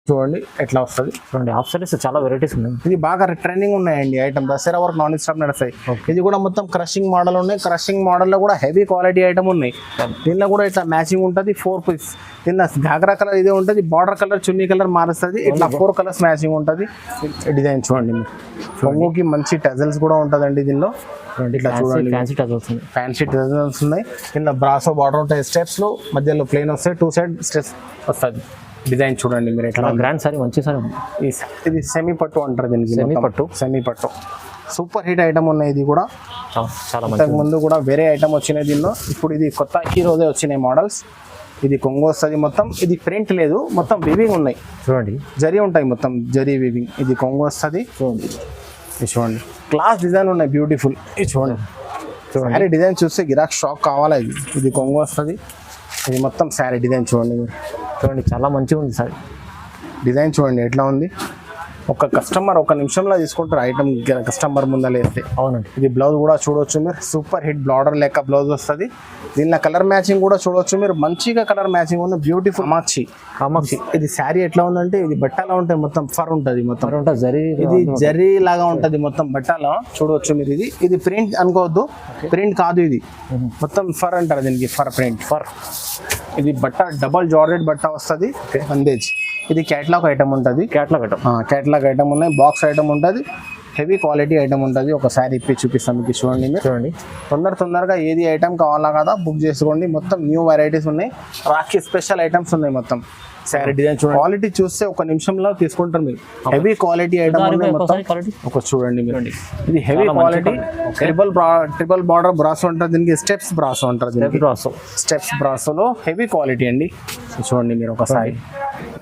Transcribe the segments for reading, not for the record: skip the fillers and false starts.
చూడండి ఎట్లా వస్తుంది. చూడండి హాఫ్ సారీస్ చాలా వెరైటీస్ ఉన్నాయి. ఇది బాగా ట్రెండింగ్ ఉన్నాయండి ఐటమ్. దసరా వరకు నాన్ స్టాప్ నడుస్తాయి. ఇది కూడా మొత్తం క్రషింగ్ మోడల్ ఉన్నాయి. క్రషింగ్ మోడల్లో కూడా హెవీ క్వాలిటీ ఐటమ్ ఉన్నాయి. దీనిలో కూడా ఇట్లా మ్యాచింగ్ ఉంటుంది. 4 పీస్ దీనిలో ఘాగ్రా కలర్ ఇదే ఉంటుంది. బార్డర్ కలర్ చున్నీ కలర్ మారుస్తుంది. ఇట్లా 4 కలర్స్ మ్యాచింగ్ ఉంటుంది. డిజైన్ చూడండి. కొంగుకి మంచి టజల్స్ కూడా ఉంటుందండి దీనిలో. ఇట్లా చూడండి ఫ్యాన్సీ టజల్స్ ఉన్నాయి. కింద బ్రాసో బార్డర్ ఉంటాయి. స్టెప్స్ లో మధ్యలో ప్లేన్ వస్తాయి. 2 సైడ్ స్టెప్స్ వస్తుంది. డిజైన్ చూడండి మీరు ఎట్లా గ్రాండ్ సారీ మంచి సారీ. ఇది సెమీ పట్టు అంటారు దీనికి. సెమీ పట్టు సూపర్ హిట్ ఐటమ్ ఉన్నాయి. ఇది కూడా చాలా ఇంతకు ముందు కూడా వేరే ఐటమ్ వచ్చినాయి దీనిలో. ఇప్పుడు ఇది కొత్త ఈ రోజే వచ్చినాయి మోడల్స్. ఇది కొంగు వస్తుంది మొత్తం. ఇది ప్రింట్ లేదు, మొత్తం వివింగ్ ఉన్నాయి. చూడండి జరీ ఉంటాయి, మొత్తం జరీ వివింగ్. ఇది కొంగు వస్తుంది. ఇది చూడండి క్లాస్ డిజైన్ ఉన్నాయి, బ్యూటిఫుల్. ఇది చూడండి శారీ డిజైన్ చూస్తే గిరాక్ షాక్ కావాలా. ఇది కొంగు వస్తుంది. ఇది మొత్తం శారీ డిజైన్ చూడండి మీరు. చూడండి చాలా మంచిగా ఉంది సారీ డిజైన్. చూడండి ఎట్లా ఉంది. ఒక కస్టమర్ ఒక నిమిషంలో తీసుకుంటారు ఐటమ్ కస్టమర్ ముందలేస్తే. అవునండి. ఇది బ్లౌజ్ కూడా చూడవచ్చు మీరు. సూపర్ హిట్ బార్డర్ లెక్క బ్లౌజ్ వస్తుంది. దీనిలో కలర్ మ్యాచింగ్ కూడా చూడవచ్చు మీరు. మంచిగా కలర్ మ్యాచింగ్ ఉంది. బ్యూటిఫుల్ కామాక్షి. ఇది శారీ ఎట్లా ఉందంటే ఇది బట్టలా ఉంటాయి. మొత్తం ఫర్ ఉంటుంది. మొత్తం జరీ. ఇది జరీ లాగా ఉంటుంది మొత్తం బట్టలా చూడవచ్చు మీరు. ఇది ప్రింట్ అనుకోవద్దు, ప్రింట్ కాదు. ఇది మొత్తం ఫర్ అంటారు దీనికి. For print for. ఇది బట్ట డబల్ జార్జెట్ బట్ట వస్తుంది. బందేజ్. ఇది క్యాట్లాగ్ ఐటమ్ ఉంటుంది. క్యాట్లాగ్ ఐటమ్ ఉన్నాయి. బాక్స్ ఐటమ్ ఉంటుంది. హెవీ క్వాలిటీ ఐటమ్ ఉంటుంది. ఒకసారి ఇప్పి చూపిస్తాం మీకు. చూడండి మీరు. చూడండి తొందరగా ఏది ఐటమ్ కావాలా కదా బుక్ చేసుకోండి. మొత్తం న్యూ వెరైటీస్ ఉన్నాయి. రాఖీ స్పెషల్ ఐటమ్స్ ఉన్నాయి మొత్తం. శారీ డిజైన్ చూడండి. క్వాలిటీ చూస్తే ఒక నిమిషంలో తీసుకుంటారు మీరు. హెవీ క్వాలిటీ ఐటమ్ ఉన్నాయి మొత్తం. ఒక చూడండి మీరు. ఇది heavy quality. Triple border brasso ఉంటుంది దీనికి. స్టెప్స్ బ్రాసో అంటారు. స్టెప్స్ బ్రాసోలో హెవీ క్వాలిటీ అండి. చూడండి మీరు ఒకసారి.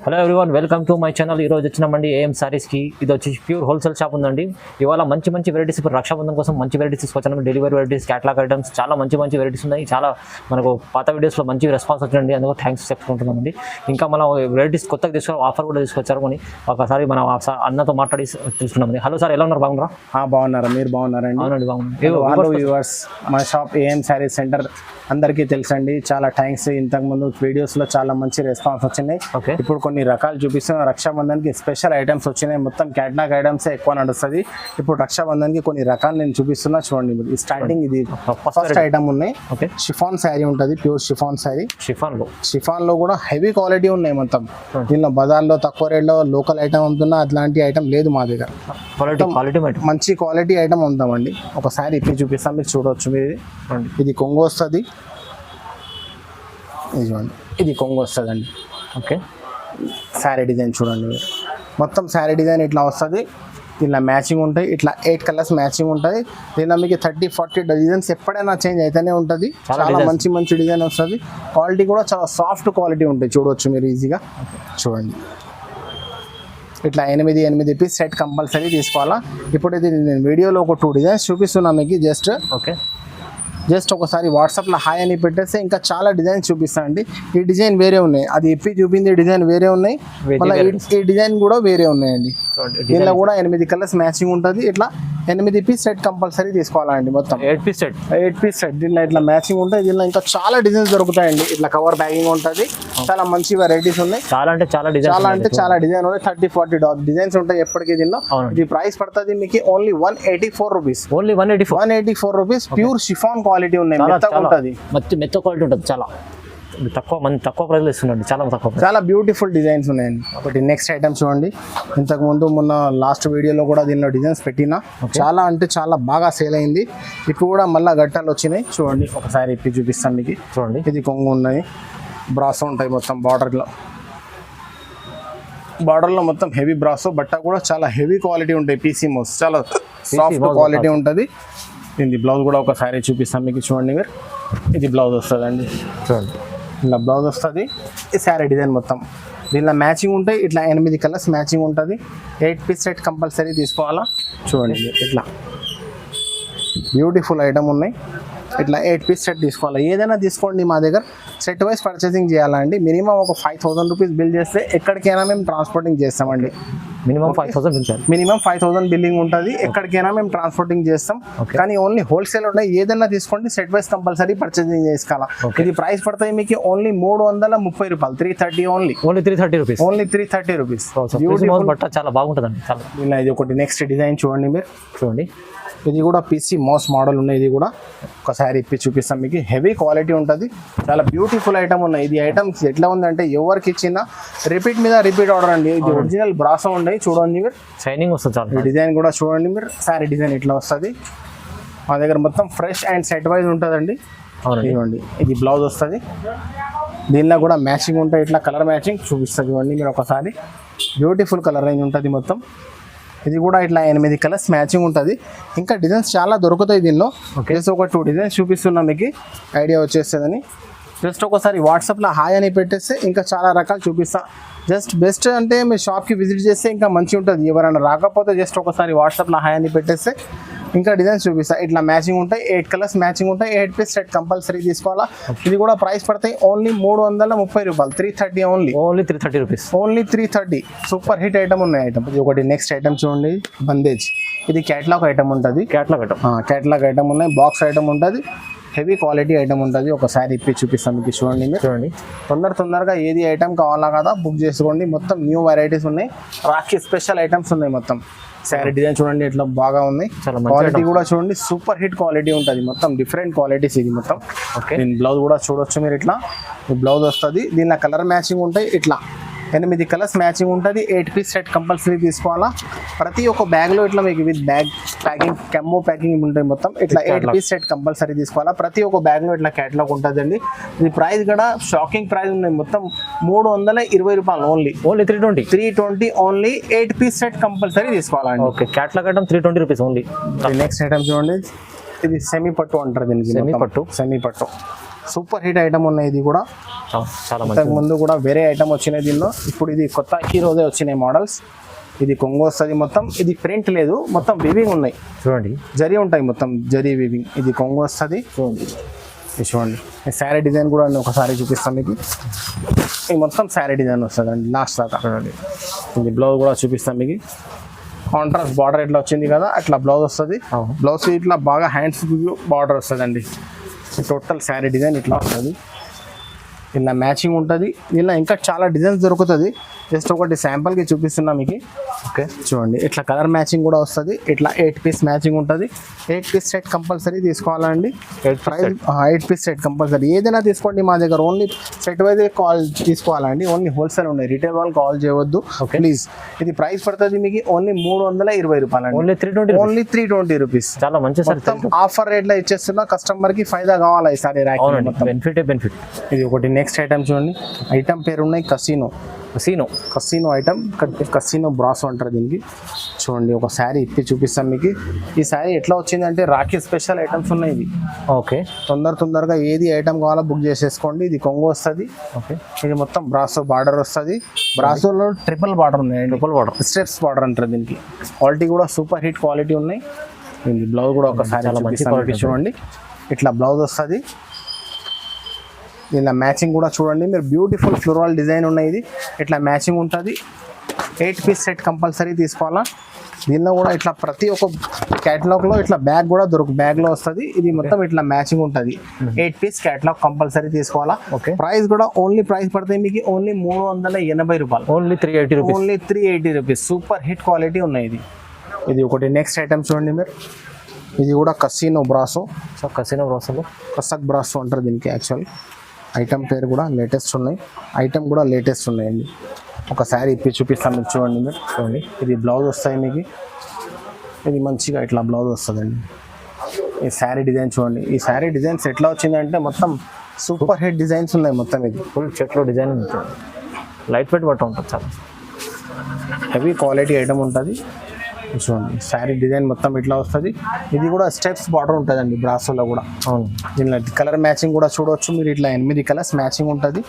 Hello everyone, welcome to my channel. ఈ రోజు వచ్చినామండి ఏఎం సారీస్కి. ఇది వచ్చి ప్యూర్ హోల్సేల్ షాప్ ఉందండి. ఇవాళ మంచి వెరైటీస్, ఇప్పుడు రక్షాబంధన్ కోసం మంచి వెరైటీస్ తీసుకొచ్చాను. డెలివరీ వెరైటీస్, క్యాట్లాగ్ ఐటమ్స్, చాలా మంచి వెరైటీస్ ఉన్నాయి. చాలా మనకు పాత వీడియోస్లో మంచి రెస్పాన్స్ వచ్చిందండి. అందుకు థ్యాంక్స్ చెప్పుకుంటున్నామండి. ఇంకా మనం వెరైటీస్ కొత్తగా తీసుకొని ఆఫర్ కూడా తీసుకొచ్చారు. కొని ఒకసారి మనం అన్నతో మాట్లాడి తెలుసుకున్నామండి. హలో సార్, ఎలా ఉన్నారు? బాగున్నారా? బాగున్నారా? మీరు బాగున్నారండి? అవునండి, బాగున్నాను. మా షాప్ ఏఎం శారీ సెంటర్ అందరికీ తెలుసండి. చాలా థ్యాంక్స్. ఇంతకుముందు వీడియోస్లో చాలా మంచి రెస్పాన్స్ వచ్చినాయి. ఇప్పుడు కొన్ని రకాలు చూపిస్తున్నాం. రక్షాబంధన్కి స్పెషల్ ఐటమ్స్ వచ్చినాయి. మొత్తం క్యాట్లాగ్ ఐటమ్స్ ఎక్కువ నడుస్తుంది. ఇప్పుడు రక్షాబంధన్కి కొన్ని రకాలు నేను చూపిస్తున్నా. చూడండి స్టార్టింగ్. ఇది ఫస్ట్ ఐటమ్ ఉన్నాయి. షిఫాన్ శారీ ఉంటుంది. Pure chiffon sari. షిఫాన్లో కూడా హెవీ క్వాలిటీ ఉన్నాయి మొత్తం. దీనిలో బజార్లో తక్కువ రేట్లో లోకల్ ఐటమ్ అమ్ముతున్నా అట్లాంటి ఐటమ్ లేదు మా దగ్గర. మంచి క్వాలిటీ ఐటమ్ ఉందామండి. ఒకసారి ఇప్పి చూపిస్తాం మీరు. చూడవచ్చు మీరు. ఇది కొంగు వస్తుంది. ఇది కొంగు వస్తుందండి. ఓకే. శారీ డిజైన్ చూడండి మీరు. మొత్తం శారీ డిజైన్ ఇట్లా వస్తుంది. దీనిలో మ్యాచింగ్ ఉంటాయి. ఇట్లా 8 కలర్స్ మ్యాచింగ్ ఉంటుంది. దీనిలో మీకు 30-40 డిజైన్స్ ఎప్పుడైనా చేంజ్ అయితేనే ఉంటుంది. చాలా మంచి డిజైన్ వస్తుంది. క్వాలిటీ కూడా చాలా సాఫ్ట్ క్వాలిటీ ఉంటుంది. చూడవచ్చు మీరు ఈజీగా. చూడండి ఇట్లా 8 పీస్ సెట్ కంపల్సరీ తీసుకోవాలా. ఇప్పుడు ఇది నేను వీడియోలో ఒక 2 డిజైన్స్ చూపిస్తున్నాను మీకు. జస్ట్ ఒకసారి వాట్సాప్లో హాయ్ అని పెట్టేస్తే ఇంకా చాలా డిజైన్స్ చూపిస్తాను అండి. ఈ డిజైన్ వేరే ఉన్నాయి. అది ఇప్పి చూపింది డిజైన్ వేరే ఉన్నాయి. మళ్ళీ ఈ డిజైన్ కూడా వేరే ఉన్నాయండి. దీనిలో కూడా 8 కలర్స్ మ్యాచింగ్ ఉంటుంది. ఇట్లా 8 పీస్ సెట్ కంపల్సరీ తీసుకోవాలండి. మొత్తం 8 పీస్ సెట్. దీనిలో ఇట్లా మ్యాచింగ్ ఉంటుంది. దీనిలో ఇంకా చాలా డిజైన్స్ దొరుకుతాయండి. ఇట్లా కవర్ బ్యాగింగ్ ఉంటుంది. చాలా మంచి వెరైటీస్ ఉన్నాయి. చాలా డిజైన్ ఉన్నాయి. 30-40 డిజైన్స్ ఉంటాయి ఎప్పటికీ దీనిలో. ఇది ప్రైస్ పడుతుంది మీకు only 184 rupees. 184 rupees. Pure chiffon quality ఉన్నాయి. మెత్త క్వాలిటీ ఉంటుంది. చాలా తక్కువ ప్రైస్ ఇస్తుందండి. చాలా బ్యూటిఫుల్ డిజైన్స్ ఉన్నాయండి. ఒకటి నెక్స్ట్ ఐటమ్ చూడండి. ఇంతకుముందు మొన్న లాస్ట్ వీడియోలో కూడా దీనిలో డిజైన్స్ పెట్టినా. చాలా బాగా సేల్ అయింది. ఇప్పుడు కూడా మళ్ళీ గట్టాలు వచ్చినాయి. చూడండి ఒకసారి ఇప్పి చూపిస్తాను మీకు. చూడండి ఇది కొంగు ఉన్నాయి. బ్రాసో ఉంటాయి మొత్తం. బార్డర్లో మొత్తం హెవీ బ్రాసో. బట్ట కూడా చాలా హెవీ క్వాలిటీ ఉంటాయి. పీసీ మోస్ చాలా సాఫ్ట్ క్వాలిటీ ఉంటుంది. దీని బ్లౌజ్ కూడా ఒకసారి చూపిస్తాను మీకు. చూడండి మీరు. ఇది బ్లౌజ్ వస్తుందండి. చూడండి ఇలా బ్లౌజ్ వస్తుంది. ఈ శారీ డిజైన్ మొత్తం దీనిలో మ్యాచింగ్ ఉంటాయి. ఇట్లా 8 కలర్స్ మ్యాచింగ్ ఉంటుంది. 8 పీస్ సెట్ కంపల్సరీ తీసుకోవాలా. చూడండి ఇట్లా బ్యూటిఫుల్ ఐటమ్ ఉన్నాయి. ఇట్లా 8 పీస్ సెట్ తీసుకోవాలి. ఏదైనా తీసుకోండి. మా దగ్గర సెట్ వైజ్ పర్చేసింగ్ చేయాలండి. మినిమం ఒక 5000 రూపీస్ బిల్ చేస్తే ఎక్కడికైనా మేము ట్రాన్స్పోర్టింగ్ చేస్తామండి. మినిమం 5,000 బిల్ మినిమం 5,000 బిల్లింగ్ ఉంటుంది. ఎక్కడికైనా మేము ట్రాన్స్పోర్టింగ్ చేస్తాం. కానీ ఓన్లీ హోల్సేల్ ఉన్నాయి. ఏదైనా తీసుకోండి, సెట్ వైస్ కంపల్సరీ పర్చేసింగ్ చేసుకోవాలి. ఇది ప్రైస్ పడతాయి మీకు ఓన్లీ 330 రూపాయలు, 330 ఓన్లీ 330 రూపీస్. Only 330 rupees. బట్ట చాలా బాగుంటుందండి. చాలా ఇలా ఇది ఒకటి నెక్స్ట్ డిజైన్ చూడండి మీరు. చూడండి, ఇది కూడా పీసీ మోస్ మోడల్ ఉన్నాయి. ఇది కూడా ఒకసారి ఇప్పి చూపిస్తాం మీకు. హెవీ క్వాలిటీ ఉంటుంది, చాలా బ్యూటిఫుల్ ఐటమ్ ఉన్నాయి. ఇది ఐటమ్స్ ఎట్లా ఉందంటే ఎవరికి ఇచ్చినా రిపీట్ మీద రిపీట్ ఆర్డర్ అండి. ఇది ఒరిజినల్ బ్రాసో ఉన్నాయి. చూడండి మీరు, షైనింగ్ వస్తుంది చాలా. ఈ డిజైన్ కూడా చూడండి మీరు. సారీ డిజైన్ ఇట్లా వస్తుంది. మా దగ్గర మొత్తం ఫ్రెష్ అండ్ సెట్ వైజ్ ఉంటుందండి. ఇవ్వండి, ఇది బ్లౌజ్ వస్తుంది. దీనిలో కూడా మ్యాచింగ్ ఉంటాయి. ఇట్లా కలర్ మ్యాచింగ్ చూపిస్తుంది. ఇవ్వండి మీరు ఒకసారి. బ్యూటిఫుల్ కలర్ రేంజ్ ఉంటుంది మొత్తం. ఇది కూడా ఇట్లా 8 కలర్స్ మ్యాచింగ్ ఉంటుంది. ఇంకా డిజైన్స్ చాలా దొరుకుతాయి దీనిలో. జస్ట్ ఒక 2 డిజైన్స్ చూపిస్తున్నా మీకు, ఐడియా వచ్చేస్తుందని. జస్ట్ ఒకసారి వాట్సాప్లో హాయ్ అని పెట్టేస్తే ఇంకా చాలా రకాలు చూపిస్తా. జస్ట్ బెస్ట్ అంటే మీరు షాప్కి విజిట్ చేస్తే ఇంకా మంచిగా ఉంటుంది. ఎవరైనా రాకపోతే జస్ట్ ఒకసారి వాట్సాప్లో హాయ్ అని పెట్టేస్తే ఇంకా డిజైన్స్ చూపిస్తా. ఇట్లా మ్యాచింగ్ ఉంటాయి. 8 కలర్స్ మ్యాచింగ్ ఉంటాయి. 8 పీస్ సెట్ కంపల్సరీ తీసుకోవాలా. ఇది కూడా ప్రైస్ పడతాయి ఓన్లీ 330 రూపాయలు, 330 only. 330 rupees, only 330. Super hit item ఉన్నాయి ఐటమ్. ఇది ఒకటి నెక్స్ట్ ఐటమ్ చూడండి, బందేజ్. ఇది క్యాట్లాగ్ ఐటమ్ ఉంటుంది. క్యాట్లాగ్ ఐటమ్ ఉన్నాయి. బాక్స్ ఐటమ్ ఉంటుంది. హెవీ క్వాలిటీ ఐటమ్ ఉంటుంది. ఒకసారి ఇప్పి చూపిస్తాను మీకు. చూడండి మీరు, చూడండి. తొందరగా ఏది ఐటమ్ కావాలా కదా బుక్ చేసుకోండి. మొత్తం న్యూ వెరైటీస్ ఉన్నాయి. రాఖీ స్పెషల్ ఐటమ్స్ ఉన్నాయి మొత్తం. శారీ డిజైన్ చూడండి ఎట్లా బాగా ఉంది. క్వాలిటీ కూడా చూడండి, సూపర్ హిట్ క్వాలిటీ ఉంటుంది. మొత్తం డిఫరెంట్ క్వాలిటీస్ ఇది మొత్తం. దీని బ్లౌజ్ కూడా చూడొచ్చు మీరు. ఇట్లా బ్లౌజ్ వస్తుంది. దీనిలో కలర్ మ్యాచింగ్ ఉంటాయి. ఇట్లా 8 కలర్స్ మ్యాచింగ్ ఉంటుంది. 8 పీస్ సెట్ కంపల్సరీ తీసుకోవాలా. ప్రతి ఒక్క బ్యాగ్లో ఇట్లా మీకు విత్ బ్యాగ్ ప్యాకింగ్, కెమ్మో ప్యాకింగ్ ఉంటాయి మొత్తం. ఇట్లా 8 పీస్ సెట్ కంపల్సరీ తీసుకోవాలా. ప్రతి ఒక్క బ్యాగ్లో ఇట్లా క్యాటలాగ్ ఉంటుందండి. ఇది ప్రైస్ కూడా షాకింగ్ ప్రైస్ ఉన్నాయి. మొత్తం 320 రూపాయలు only. 320 only. 8 piece set compulsory తీసుకోవాలండి. Okay, catalogue item 320 rupees only. Next item చూడండి, ఇది సెమీ పట్టు అంటారు దీనికి. సెమీ పట్టు సూపర్ హిట్ ఐటమ్ ఉన్నాయి. ఇది కూడా చాలా ఇంతకు ముందు కూడా వేరే ఐటమ్ వచ్చినాయి దీనిలో. ఇప్పుడు ఇది కొత్త హీరోదే వచ్చినాయి మోడల్స్. ఇది కొంగు వస్తుంది మొత్తం. ఇది ప్రింట్ లేదు, మొత్తం వివింగ్ ఉన్నాయి. చూడండి, జరీ ఉంటాయి మొత్తం, జరీ వివింగ్. ఇది కొంగు వస్తుంది. చూడండి, శారీ డిజైన్ కూడా ఒకసారి చూపిస్తాను మీకు. ఇది మొత్తం శారీ డిజైన్ వస్తుంది అండి లాస్ట్ దాకా. ఇది బ్లౌజ్ కూడా చూపిస్తాను మీకు. కాంట్రాస్ట్ బార్డర్ ఎట్లా వచ్చింది కదా అట్లా బ్లౌజ్ వస్తుంది. బ్లౌజ్ ఇట్లా బాగా హ్యాండ్స్ బార్డర్ వస్తుంది అండి. టోటల్ శారీ డిజైన్ ఇట్లా వస్తుంది. ఇలా మ్యాచింగ్ ఉంటుంది. ఇలా ఇంకా చాలా డిజైన్స్ దొరుకుతుంది. జస్ట్ ఒకటి శాంపుల్కి చూపిస్తున్నా మీకు. ఓకే, చూడండి ఇట్లా కలర్ మ్యాచింగ్ కూడా వస్తుంది. ఇట్లా 8 పీస్ మ్యాచింగ్ ఉంటుంది. 8 పీస్ సెట్ కంపల్సరీ తీసుకోవాలండి. 8 పీస్ సెట్ కంపల్సరీ. ఏదైనా తీసుకోండి మా దగ్గర. ఓన్లీ సెట్ వైజ్ కాల్ తీసుకోవాలండి. ఓన్లీ హోల్సేల్ ఉన్నాయి. రిటైల్ వాళ్ళు కాల్ చేయవద్దు ప్లీజ్. ఇది ప్రైస్ పడుతుంది మీకు ఓన్లీ 320 రూపాయలు అండి. Only 320 rupees. చాలా మంచి ఆఫర్ రేట్లో ఇచ్చేస్తున్నా. కస్టమర్కి ఫైదా కావాలా ఈసారి. బెనిఫిట్. ఇది ఒకటి నెక్స్ట్ ఐటమ్ చూడండి. ఐటమ్ పేరు ఉన్నాయి కసినో ఐటమ్. కసినో బ్రాసో అంటారు దీనికి. చూడండి, ఒక శారీ ఇప్పి చూపిస్తాను మీకు. ఈ శారీ ఎట్లా వచ్చిందంటే రాఖీ స్పెషల్ ఐటమ్స్ ఉన్నాయి ఇది. ఓకే, తొందరగా ఏది ఐటమ్ కావాలో బుక్ చేసేసుకోండి. ఇది కొంగు వస్తుంది. ఓకే, ఇది మొత్తం బ్రాసో బార్డర్ వస్తుంది. బ్రాసోలో ట్రిపుల్ బార్డర్ ఉన్నాయి. స్టెప్స్ బార్డర్ అంటారు దీనికి. క్వాలిటీ కూడా సూపర్ హిట్ క్వాలిటీ ఉన్నాయి. దీనికి బ్లౌజ్ కూడా ఒకసారి చూడండి. ఇట్లా బ్లౌజ్ వస్తుంది. ఇలా మ్యాచింగ్ కూడా చూడండి మీరు. బ్యూటిఫుల్ ఫ్లోరల్ డిజైన్ ఉన్నాయి. ఇది ఇట్లా మ్యాచింగ్ ఉంటుంది. 8 పీస్ సెట్ కంపల్సరీ తీసుకోవాలా. దీనిలో కూడా ఇట్లా ప్రతి ఒక్క క్యాటలాగ్లో ఇట్లా బ్యాగ్ కూడా బ్యాగ్లో వస్తుంది. ఇది మొత్తం ఇట్లా మ్యాచింగ్ ఉంటుంది. 8 పీస్ క్యాటలాగ్ కంపల్సరీ తీసుకోవాలా. ఓకే, ప్రైస్ కూడా ఓన్లీ ప్రైస్ పడుతుంది మీకు ఓన్లీ 380 రూపాయలు. Only 380 rupees. Super hit quality ఉన్నాయి. ఇది ఒకటి నెక్స్ట్ ఐటమ్ చూడండి మీరు. ఇది కూడా కసినో బ్రాసో. కసక్ బ్రాసో అంటారు దీనికి. యాక్చువల్ ఐటమ్ పేరు కూడా లేటెస్ట్ ఉన్నాయి. ఐటమ్ కూడా లేటెస్ట్ ఉన్నాయండి. ఒక శారీ ఇప్పి చూపిస్తాను మీకు. చూడండి మీరు. చూడండి, ఇది బ్లౌజ్ వస్తాయి మీకు. ఇది మంచిగా ఇట్లా బ్లౌజ్ వస్తుందండి. ఈ శారీ డిజైన్ చూడండి. ఈ శారీ డిజైన్స్ ఎట్లా వచ్చిందంటే మొత్తం సూపర్ హిట్ డిజైన్స్ ఉన్నాయి మొత్తం. ఇది ఫుల్ చెట్లో డిజైన్ ఉంటుంది. లైట్ వెయిట్ బట్ట ఉంటుంది. చాలా హెవీ క్వాలిటీ ఐటమ్ ఉంటుంది. చూడండి శారీ డిజైన్ మొత్తం ఇట్లా వస్తుంది. ఇది కూడా స్టెప్స్ బార్డర్ ఉంటుందండి బ్రాసోలో కూడా. అవును, దీనిలో కలర్ మ్యాచింగ్ కూడా చూడవచ్చు మీరు. ఇట్లా 8 కలర్స్ మ్యాచింగ్ ఉంటుంది.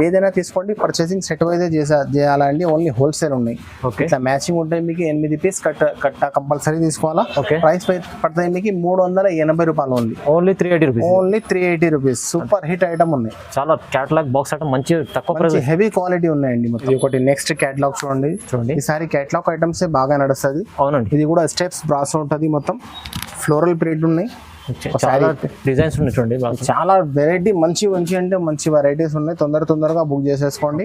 ఏదైనా తీసుకోండి, పర్చేసింగ్ సెట్ వైజే చేయాలండి. ఓన్లీ హోల్సేల్ ఉన్నాయి. ఓకే, ఇట్లా మ్యాచింగ్ ఉంటాయి మీకు. 8 పీస్ కట్ట కంపల్సరీ తీసుకోవాలా. ఓకే, ప్రైస్ పడుతుంది మీకు 380 రూపాయలు only. Only 380 rupees. Only 380 rupees. Super hit item ఉన్నాయి. చాలా క్యాటలాగ్ బాక్స్ ఐటమ్ మంచి తక్కువ ప్రైస్, హెవీ క్వాలిటీ ఉన్నాయండి మొత్తం. ఇది ఒకటి నెక్స్ట్ క్యాటలాగ్ చూడండి. ఈసారి క్యాటలాగ్ ఐటమ్స్ బాగా నడుస్తుంది. అవునండి, ఇది కూడా స్టెప్స్ బ్రాస్ ఉంటుంది. మొత్తం ఫ్లోరల్ ప్రింట్ ఉన్నాయి. చాలా డిజైన్స్ ఉన్నాయి చూడండి. చాలా వెరైటీ మంచి అంటే మంచి వెరైటీస్ ఉన్నాయి. తొందరగా బుక్ చేసేసుకోండి.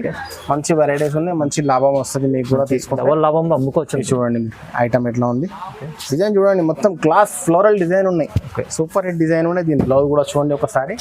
మంచి వెరైటీస్ ఉన్నాయి. మంచి లాభం వస్తుంది మీకు కూడా. తీసుకుంటే డబల్ లాభంలో అమ్ముకోవచ్చు. చూడండి ఐటమ్ ఎట్లా ఉంది. డిజైన్ చూడండి, మొత్తం క్లాస్ ఫ్లోరల్ డిజైన్ ఉన్నాయి. సూపర్ హిట్ డిజైన్ ఉన్నాయి. దీని బ్లౌజ్ కూడా చూడండి ఒకసారి.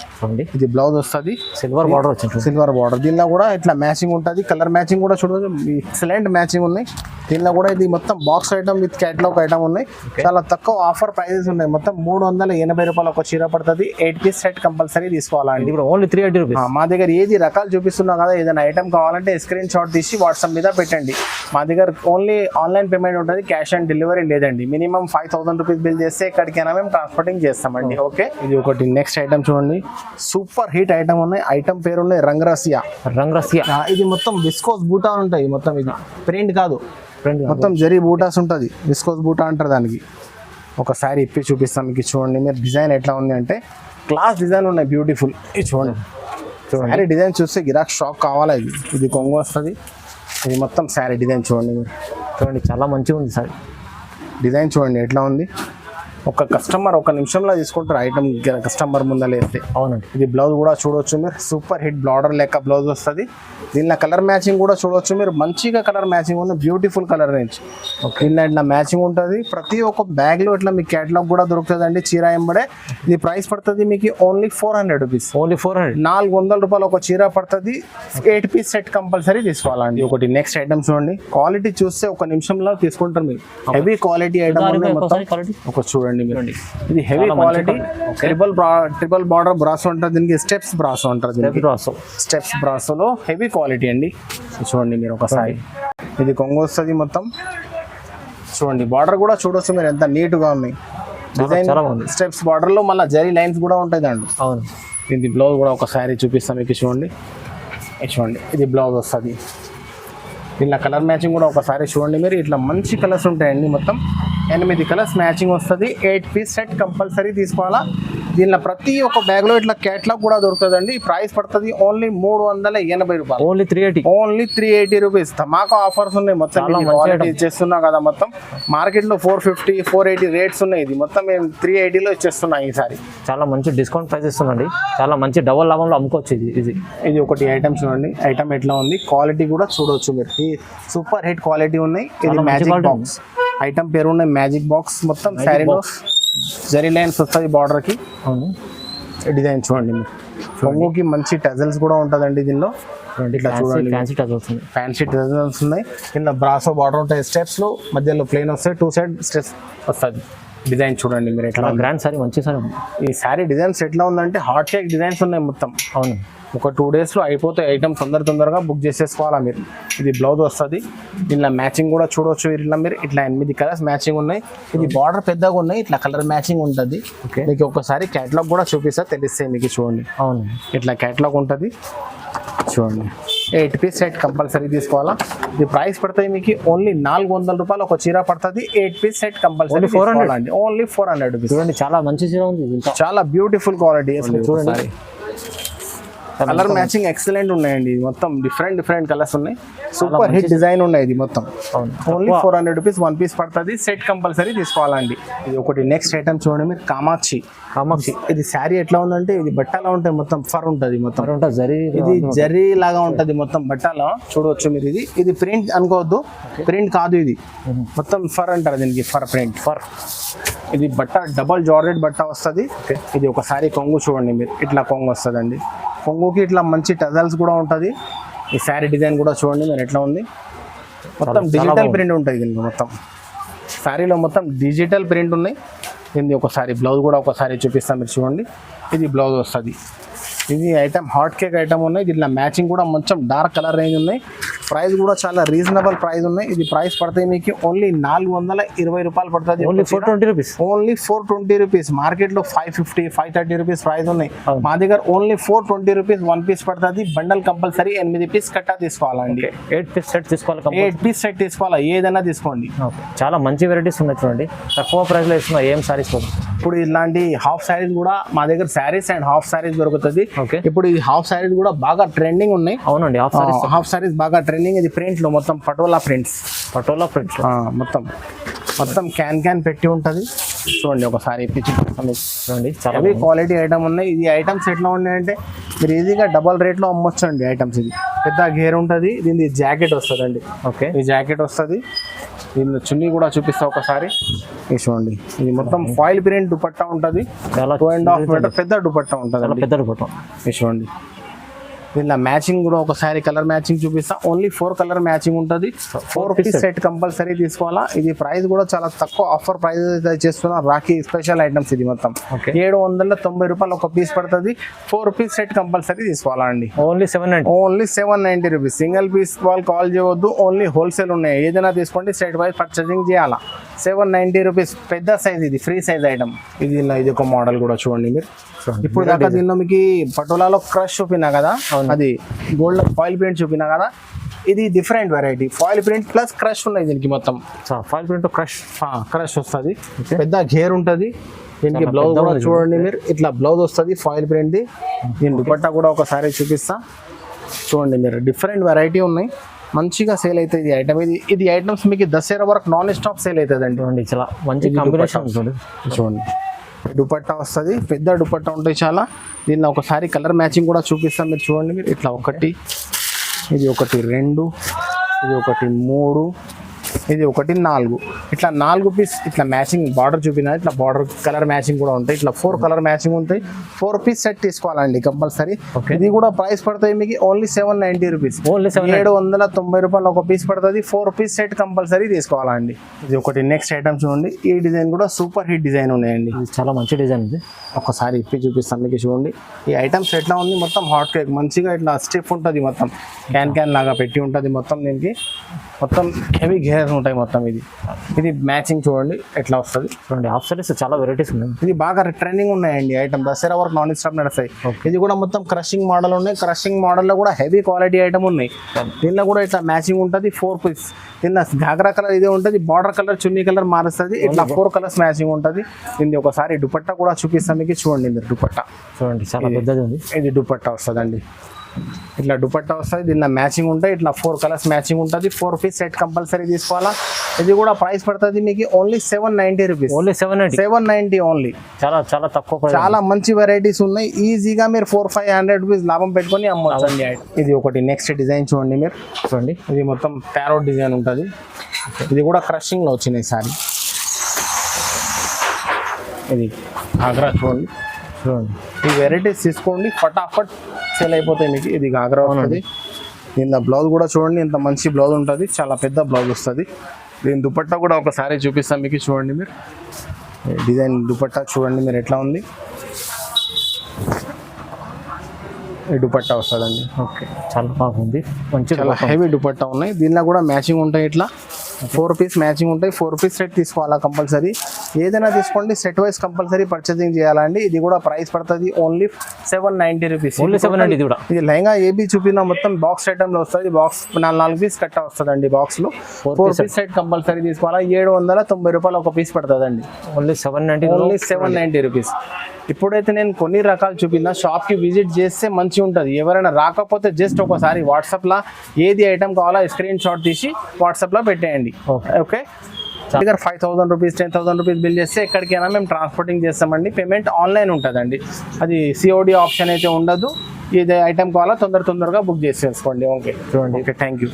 ఇది బ్లౌజ్ వస్తుంది, సిల్వర్ బార్డర్ వచ్చింది. Silver border. దీనిలో కూడా ఇట్లా మ్యాచింగ్ ఉంటుంది. కలర్ మ్యాచింగ్ కూడా చూడవచ్చు. ఎక్సలెంట్ మ్యాచింగ్ ఉన్నాయి. దీనిలో కూడా ఇది మొత్తం box item with catalogue item ఉన్నాయి. చాలా తక్కువ ఆఫర్ ప్రైజెస్ ఉన్నాయి. మొత్తం 380 రూపాయలు ఒక చీర పడుతుంది. 8 పీస్ సెట్ కంపల్సరీ తీసుకోవాలండి. ఇప్పుడు ఓన్లీ 380 రూపీస్. మా దగ్గర ఏది రకాలు చూపిస్తున్నా కదా, ఏదైనా ఐటమ్ కావాలంటే స్క్రీన్ షాట్ తీసి వాట్సాప్ మీద పెట్టండి. మా దగ్గర ఓన్లీ ఆన్లైన్ పేమెంట్ ఉంటుంది. క్యాష్ ఆన్ డెలివరీ లేదండి. మినిమం 5000 రూపీస్ బిల్ చేస్తే ఎక్కడికైనా మేము ట్రాన్స్పోర్టింగ్ చేస్తామండి. ఓకే, ఇది ఒకటి నెక్స్ట్ ఐటమ్ చూడండి. సూపర్ హిట్ ఐటమ్ ఉన్నాయి. ఐటమ్ పేరు ఉన్నాయి రంగరసియా. ఇది మొత్తం విస్కోస్ బూటా ఉంటాయి. మొత్తం ఇది ప్రింట్ కాదు, మొత్తం జరీ బూటాస్ ఉంటుంది. విస్కోస్ బూటా అంటారు దానికి. ఒకసారి ఇప్పి చూపిస్తాం మీకు. చూడండి మీరు డిజైన్ ఎట్లా ఉంది అంటే క్లాస్ డిజైన్ ఉన్నాయి. బ్యూటిఫుల్. ఇది చూడండి. శారీ డిజైన్ చూస్తే గిరాక్ షాక్ కావాలా. ఇది కొంగు వస్తుంది. ఇది మొత్తం శారీ డిజైన్ చూడండి మీరు. చూడండి చాలా మంచిగా ఉంది సార్. డిజైన్ చూడండి ఎట్లా ఉంది. ఒక కస్టమర్ ఒక నిమిషంలో తీసుకుంటారు ఐటమ్ కస్టమర్ ముందర వేస్తే. అవునండి, ఇది బ్లౌజ్ కూడా చూడవచ్చు మీరు. సూపర్ హిట్ బార్డర్ లెక్క బ్లౌజ్ వస్తుంది. దీనిలో కలర్ మ్యాచింగ్ కూడా చూడవచ్చు మీరు. మంచిగా కలర్ మ్యాచింగ్ ఉంది. Beautiful colour range. దీనిలో ఇట్లా మ్యాచింగ్ ఉంటుంది. ప్రతి ఒక్క బ్యాగ్లో ఇట్లా మీకు క్యాటలాగ్ కూడా దొరుకుతుంది అండి. చీర ఎంబడే ఇది ప్రైస్ పడుతుంది మీకు ఓన్లీ 400 రూపీస్. ఓన్లీ 400. 400 రూపాయలు ఒక చీర పడుతుంది. 8 పీస్ సెట్ కంపల్సరీ తీసుకోవాలండి. ఒకటి నెక్స్ట్ ఐటమ్ చూడండి. క్వాలిటీ చూస్తే ఒక నిమిషంలో తీసుకుంటారు మీరు. హెవీ క్వాలిటీ ఐటమ్ మొత్తం. ఒక చూడండి మీరు. ఇది heavy quality. Triple border brass ఉంటుంది. దీనికి స్టెప్స్ బ్రాస్ ఉంటుంది. స్టెప్స్ బ్రాస్లో హెవీ క్వాలిటీ అండి. చూడండి మీరు ఒకసారి. ఇది కొంగు వస్తుంది మొత్తం. చూడండి బార్డర్ కూడా చూడొచ్చు మీరు ఎంత నీట్గా ఉన్నాయి. డిజైన్ స్టెప్స్ బార్డర్లో మళ్ళీ జరీ లైన్స్ కూడా ఉంటాయి దాంట్లో. అవును, ఇది బ్లౌజ్ కూడా ఒకసారి చూపిస్తాం మీకు. చూడండి ఇది బ్లౌజ్ వస్తుంది. దీనిలో కలర్ మ్యాచింగ్ కూడా ఒకసారి చూడండి మీరు. ఇట్లా మంచి కలర్స్ ఉంటాయండి. మొత్తం 8 కలర్స్ మ్యాచింగ్ వస్తుంది. 8 పీస్ సెట్ కంపల్సరీ తీసుకోవాలా. దీనిలో ప్రతి ఒక్క బ్యాగ్లో ఇట్లా క్యాటలాగ్ కూడా దొరుకుతుందండి. ప్రైస్ పడుతుంది ఓన్లీ 380 రూపాయలు. ఓన్లీ 380. Only 380 rupees. ధమాకా ఆఫర్స్ ఉన్నాయి. మొత్తం క్వాలిటీ ఇచ్చేస్తున్నాం కదా. మొత్తం మార్కెట్లో 450 480 రేట్స్ ఉన్నాయి. ఇది మొత్తం మేము 380లో ఇచ్చేస్తున్నాం ఈసారి. చాలా మంచి డిస్కౌంట్ ప్రైస్ ఇస్తుందండి. చాలా మంచి డబల్ లాభంలో అమ్ముకోవచ్చు. ఇది ఒకటి ఐటమ్ చూడండి. ఐటమ్ ఎట్లా ఉంది. క్వాలిటీ కూడా చూడవచ్చు మీరు. సూపర్ హిట్ క్వాలిటీ ఉన్నాయి. ఇది మ్యాజిక్ బాక్స్ ఐటమ్ పేరు ఉన్నాయి. మ్యాజిక్ బాక్స్ మొత్తం శారీలో జరీ లైన్స్ వస్తుంది బార్డర్కి. అవును, డిజైన్ చూడండి మీరు. కొంగుకి మంచి టజల్స్ కూడా ఉంటుందండి దీనిలో. ఇట్లా చూడండి ఫ్యాన్సీ టజల్స్ ఉన్నాయి. కింద బ్రాసో బార్డర్ ఉంటాయి. స్టెప్స్లో మధ్యలో ప్లేన్ వస్తాయి. 2 సైడ్ స్టెప్స్ వస్తుంది. డిజైన్ చూడండి మీరు. ఎట్లా గ్రాండ్ సారీ, మంచి సారీ. ఈ శారీ డిజైన్స్ ఎట్లా ఉందంటే హార్ట్ షేక్ డిజైన్స్ ఉన్నాయి మొత్తం. అవును, ఒక 2 డేస్లో అయిపోతే ఐటమ్ తొందరగా బుక్ చేసేసుకోవాలా మీరు. ఇది బ్లౌజ్ వస్తుంది. దీనిలో మ్యాచింగ్ కూడా చూడవచ్చు. ఇట్లా మీరు ఇట్లా 8 కలర్స్ మ్యాచింగ్ ఉన్నాయి. ఇది బార్డర్ పెద్దగా ఉన్నాయి. ఇట్లా కలర్ మ్యాచింగ్ ఉంటుంది. మీకు ఒకసారి క్యాటలాగ్ కూడా చూపిస్తా తెలిస్తే మీకు. చూడండి. అవును, ఇట్లా క్యాటలాగ్ ఉంటుంది. చూడండి 8 పీస్ సెట్ కంపల్సరీ తీసుకోవాలా. ఇది ప్రైస్ పడుతుంది మీకు ఓన్లీ 400 రూపాయలు ఒక చీర పడుతుంది. 8 పీస్ సెట్ కంపల్సరీ 400 అండి. Only 400 rupees. చూడండి చాలా మంచి చీర ఉంది. చాలా బ్యూటిఫుల్ క్వాలిటీ. చూడండి కలర్ మ్యాచింగ్ ఎక్సలెంట్ ఉన్నాయండి. మొత్తం డిఫరెంట్ కలర్స్ ఉన్నాయి. సూపర్ హిట్ డిజైన్ ఉన్నాయి. ఇది మొత్తం ఓన్లీ 400 రూపీస్ 1 పీస్ పడుతుంది. సెట్ కంపల్సరీ తీసుకోవాలండి. ఇది ఒకటి నెక్స్ట్ ఐటమ్ చూడండి మీరు. కామాక్షి. ఇది శారీ ఎట్లా ఉందంటే ఇది బట్టలా ఉంటాయి. మొత్తం ఫర్ ఉంటుంది. మొత్తం ఇది జరీ లాగా ఉంటుంది. మొత్తం బట్టలో చూడవచ్చు మీరు. ఇది ప్రింట్ అనుకోవద్దు. ప్రింట్ కాదు. ఇది మొత్తం ఫర్ అంటారు దీనికి. ఫర్. ఇది బట్ట డబల్ జార్జెట్ బట్ట వస్తుంది. ఇది ఒకసారి కొంగు చూడండి మీరు. ఇట్లా కొంగు వస్తుందండి. కొంగుకి ఇట్లా మంచి టజల్స్ కూడా ఉంటుంది. ఈ శారీ డిజైన్ కూడా చూడండి మీరు ఎట్లా ఉంది. మొత్తం డిజిటల్ ప్రింట్ ఉంటుంది దీనికి. మొత్తం శారీలో మొత్తం డిజిటల్ ప్రింట్ ఉన్నాయి. దీన్ని ఒకసారి బ్లౌజ్ కూడా ఒకసారి చూపిస్తాం మీరు. చూడండి ఇది బ్లౌజ్ వస్తుంది. ఇది ఐటమ్ హాట్ కేక్ ఐటమ్ ఉన్నాయి. దీంట్లో మ్యాచింగ్ కూడా కొంచెం డార్క్ కలర్ రేంజ్ ఉన్నాయి. ప్రైస్ కూడా చాలా రీజనబుల్ ప్రైస్ ఉన్నాయి. ఇది ప్రైస్ పడతాయి మీకు ఓన్లీ 420 రూపాయలు పడుతుంది. Only 420 rupees. Only 420 rupees. Market లో 550 530 రూపీస్ ప్రైస్ ఉన్నాయి. మా దగ్గర ఓన్లీ 420 రూపీస్ 1 పీస్ పడుతుంది. బండల్ కంపల్సరీ 8 పీస్ కట్టా తీసుకోవాలండి. 8 పీస్ సెట్ తీసుకోవాలి. 8 పీస్ సెట్ తీసుకోవాలా, ఏదైనా తీసుకోండి. చాలా మంచి వెరైటీస్ ఉన్నాయి చూడండి, తక్కువ ప్రైస్ లో ఇస్తున్నా. ఏం సారీస్ ఇప్పుడు ఇలాంటి హాఫ్ సారీస్ కూడా మా దగ్గర సారీస్ అండ్ హాఫ్ సారీస్ దొరుకుతుంది. ఇప్పుడు ఈ హాఫ్ సారీస్ కూడా బాగా ట్రెండింగ్ ఉన్నాయి. అవునండి, హాఫ్ సారీస్ బాగా ట్రెండింగ్. ఇది ప్రింట్ లో మొత్తం పటోలా ప్రింట్స్ మొత్తం క్యాన్ పెట్టి ఉంటది. చూడండి ఒకసారి పిచ్చి చూడండి, చాలా హెవీ క్వాలిటీ ఐటమ్ ఉన్నాయి. ఇది ఐటమ్స్ ఎట్లా ఉన్నాయంటే మీరు ఈజీగా డబల్ రేట్ లో అమ్మొచ్చు అండి ఐటమ్స్. ఇది పెద్ద గేర్ ఉంటుంది. దీని జాకెట్ వస్తుంది అండి. ఈ జాకెట్ వస్తుంది. దీనిలో చున్నీ కూడా చూపిస్తా ఒకసారి. చూడండి, ఇది మొత్తం ఫాయిల్ ప్రింట్ దుపట్టా ఉంటుంది. 2.5 మీటర్ పెద్ద దుపట్టా ఉంటుంది. చూడండి, దీనిలో మ్యాచింగ్ కూడా ఒకసారి కలర్ మ్యాచింగ్ చూపిస్తా. ఓన్లీ 4 కలర్ మ్యాచింగ్ ఉంటుంది. 4 పీస్ సెట్ కంపల్సరీ తీసుకోవాలా. ఇది ప్రైస్ కూడా చాలా తక్కువ ఆఫర్ ప్రైస్ చేస్తున్నా. Rakhi special items. ఇది మొత్తం 790 రూపాయలు ఒక పీస్ పడుతుంది. 4 పీస్ సెట్ కంపల్సరీ తీసుకోవాలా అండి. Only 790 rupees. సింగిల్ పీస్ వాళ్ళు కాల్ చేయవద్దు, ఓన్లీ హోల్సేల్ ఉన్నాయి. ఏదైనా తీసుకోండి, సెట్ వైజ్ పర్చేసింగ్ చేయాలా. 790 రూపీస్. పెద్ద సైజ్, ఇది ఫ్రీ సైజ్ ఐటమ్. ఇది ఒక మోడల్ కూడా చూడండి మీరు. ఇప్పుడు దాకా దీనిలో మీకు పటోలాలో క్రష్ చూపినా కదా, అది గోల్డ్ ఫాయిల్ ప్రింట్ చూపినా కదా, ఇది different variety. Foil print plus crush ఉన్నాయి దీనికి. మొత్తం ఫాయిల్ ప్రింట్ క్రష్ వస్తుంది. పెద్ద గేర్ ఉంటుంది దీనికి. బ్లౌజ్ కూడా చూడండి మీరు, ఇట్లా బ్లౌజ్ వస్తుంది ఫాయిల్ ప్రింట్ ది. దీని దుపట్టా కూడా ఒకసారి చూపిస్తా. చూడండి మీరు, డిఫరెంట్ వెరైటీ ఉన్నాయి. మంచిగా సేల్ అవుతుంది ఈ ఐటమ్. ఇది ఐటమ్స్ మీకు దసరా వరకు నాన్ స్టాప్ సేల్ అవుతుంది అండి. చాలా మంచి కాంబినేషన్. చూడండి, దుపట్టా వస్తుంది. పెద్ద దుపట్టా ఉంటాయి చాలా. దీనిలో ఒకసారి కలర్ మ్యాచింగ్ కూడా చూపిస్తాం. మీరు చూడండి, మీరు ఇట్లా ఒకటి, ఇది ఒకటి 2, ఇది ఒకటి 3, ఇది ఒకటి 4. ఇట్లా 4 పీస్ ఇట్లా మ్యాచింగ్ బార్డర్ చూపినా. ఇట్లా బార్డర్ కలర్ మ్యాచింగ్ కూడా ఉంటాయి. ఇట్లా 4 కలర్ మ్యాచింగ్ ఉంటాయి. 4 పీస్ సెట్ తీసుకోవాలండి కంపల్సరీ. ఇది కూడా ప్రైస్ పడుతుంది మీకు ఓన్లీ 790 రూపీస్. 790 రూపాయలు ఒక పీస్ పడుతుంది. 4 పీస్ సెట్ కంపల్సరీ తీసుకోవాలండి. ఇది ఒకటి నెక్స్ట్ ఐటమ్ చూడండి. ఈ డిజైన్ కూడా సూపర్ హిట్ డిజైన్ ఉన్నాయండి. చాలా మంచి డిజైన్ ఇది. ఒకసారి ఇప్పి చూపిస్తాను మీకు. చూడండి, ఈ ఐటమ్స్ ఎట్లా ఉంది. మొత్తం హాట్ కేక్ మంచిగా ఇట్లా స్టిఫ్ ఉంటుంది. మొత్తం క్యాన్ లాగా పెట్టి ఉంటుంది. మొత్తం దీనికి మొత్తం హెవీ గేర్స్ ఉంటాయి మొత్తం. ఇది మ్యాచింగ్ చూడండి ఎట్లా వస్తుంది. చూడండి, హాఫ్ సారీస్ చాలా వెరైటీస్ ఉన్నాయి. ఇది బాగా ట్రెండింగ్ ఉన్నాయండి ఐటమ్. దసరా వరకు నాన్ స్టాప్ నడుస్తాయి. ఇది కూడా మొత్తం క్రషింగ్ మోడల్ ఉన్నాయి. క్రషింగ్ మోడల్లో కూడా హెవీ క్వాలిటీ ఐటమ్ ఉన్నాయి. దీనిలో కూడా ఇట్లా మ్యాచింగ్ ఉంటుంది. 4 పీస్. దీనిలో ఘాగ్రా కలర్ ఇదే ఉంటుంది. బార్డర్ కలర్ చున్నీ కలర్ మారుస్తుంది. ఇట్లా 4 కలర్స్ మ్యాచింగ్ ఉంటుంది. దీన్ని ఒకసారి దుపట్టా కూడా చూపిస్తాం మీకు. చూడండి మీరు, దుపట్టా చూడండి చాలా పెద్దది ఉంది. ఇది దుపట్టా వస్తుందండి. ఇట్లా దుపట్టా వస్తుంది. దీనిలో మ్యాచింగ్ ఉంటాయి. ఇట్లా 4 కలర్స్ మ్యాచింగ్ ఉంటుంది. 4 పీస్ సెట్ కంపల్సరీ తీసుకోవాలా. ఇది కూడా ప్రైస్ పడుతుంది మీకు ఓన్లీ 790 రూపీస్. Only 790 only. చాలా తక్కువ ప్రైస్. చాలా మంచి వెరైటీస్ ఉన్నాయి. ఈజీగా మీరు 400-500 రూపీస్ లాభం పెట్టుకొని అమ్మొచ్చండి. ఇది ఒకటి నెక్స్ట్ డిజైన్ చూడండి మీరు. చూడండి, ఇది మొత్తం ప్యారోట్ డిజైన్ ఉంటుంది. ఇది కూడా క్రషింగ్ లో వచ్చినాయి సారీ. ఇది ఆగ్రా చూడండి. ఈ వెరైటీస్ తీసుకోండి, ఫటాఫట్ సేల్ అయిపోతాయి మీకు. ఇది గాగ్రా వస్తుంది. దీని బ్లౌజ్ కూడా చూడండి, ఇంత మంచి బ్లౌజ్ ఉంటుంది. చాలా పెద్ద బ్లౌజ్ వస్తుంది. దీని దుపట్టా కూడా ఒకసారి చూపిస్తాం మీకు. చూడండి మీరు, డిజైన్ దుపట్టా చూడండి మీరు ఎట్లా ఉంది. ఈ దుపట్టా వస్తుందండి. ఓకే, చాలా బాగుంది. మంచి చాలా హెవీ దుపట్టా ఉన్నాయి. దీనిలో కూడా మ్యాచింగ్ ఉంటాయి. ఇట్లా 4 పీస్ మ్యాచింగ్ ఉంటాయి. 4 పీస్ సెట్ తీసుకోవాలా కంపల్సరీ. ఏదైనా తీసుకోండి, సెట్ వైజ్ కంపల్సరీ పర్చేసింగ్ చేయాలండి. ఇది కూడా ప్రైస్ పడుతుంది ఓన్లీ 790 రూపీస్. ఇది లెహంగా ఏబీ చూపిన మొత్తం బాక్స్ ఐటమ్ లో వస్తుంది. బాక్స్ 4 పీస్ కట్ట వస్తుందండి. బాక్స్ లో 4 పీస్ సెట్ కంపల్సరీ తీసుకోవాలా. 790 రూపాయలు ఒక పీస్ పడుతుందండి. Only 790 rupees. ఇప్పుడైతే నేను కొన్ని రకాలు చూపిన, షాప్ కి విజిట్ చేస్తే మంచిగా ఉంటుంది. ఎవరైనా రాకపోతే జస్ట్ ఒకసారి వాట్సాప్ లా ఏది ఐటమ్ కావాలో స్క్రీన్ షాట్ తీసి వాట్సాప్ లో పెట్టేయండి. ఓకే, దగ్గర 5000 రూపీస్ 10,000 రూపీస్ బిల్ చేస్తే ఎక్కడికైనా మేము ట్రాన్స్పోర్టింగ్ చేస్తామండి. పేమెంట్ ఆన్లైన్ ఉంటుందండి. అది సిఓడి ఆప్షన్ అయితే ఉండదు. ఇది ఐటమ్ కావాలా తొందరగా బుక్ చేసేసుకోండి. ఓకే చూడండి. Okay, thank you.